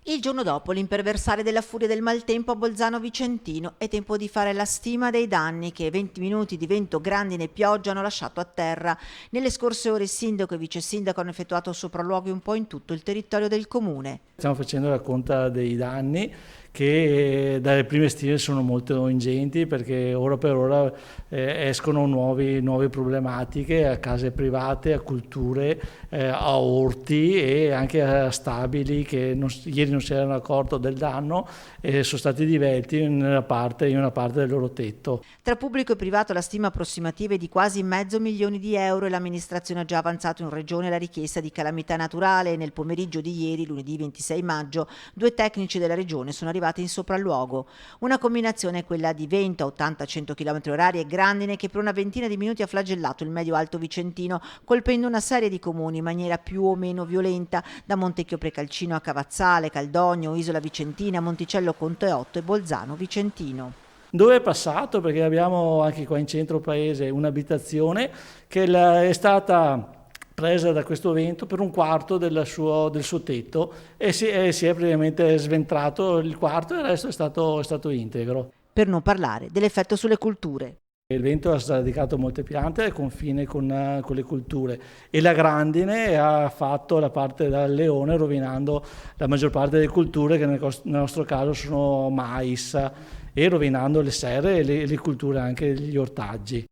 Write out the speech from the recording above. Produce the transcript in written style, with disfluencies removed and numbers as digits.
Il giorno dopo l'imperversare della furia del maltempo a Bolzano Vicentino è tempo di fare la stima dei danni che 20 minuti di vento, grandine e pioggia hanno lasciato a terra. Nelle scorse ore il sindaco e il vice sindaco hanno effettuato sopralluoghi un po' in tutto il territorio del comune. Stiamo facendo la conta dei danni che dalle prime stime sono molto ingenti perché ora per ora escono nuove problematiche a case private, a culture, a orti e anche a stabili che ieri non si erano accorti del danno e sono stati divelti in una parte del loro tetto. Tra pubblico e privato la stima approssimativa è di quasi €500.000 e l'amministrazione ha già avanzato in regione la richiesta di calamità naturale e nel pomeriggio di ieri, lunedì 26 maggio, 2 tecnici della regione sono arrivati in sopralluogo. Una combinazione è quella di vento a 80-100 km/h e grandine che per una ventina di minuti ha flagellato il medio-alto vicentino, colpendo una serie di comuni in maniera più o meno violenta, da Montecchio Precalcino a Cavazzale, Caldogno, Isola Vicentina, Monticello Conteotto e Bolzano Vicentino. Dove è passato? Perché abbiamo anche qua in centro paese un'abitazione che è stata presa da questo vento per un quarto del suo tetto e si è praticamente sventrato il quarto e il resto è stato integro. Per non parlare dell'effetto sulle culture. Il vento ha sradicato molte piante al confine con le culture e la grandine ha fatto la parte dal leone rovinando la maggior parte delle culture che nel nostro caso sono mais e rovinando le serre e le culture anche gli ortaggi.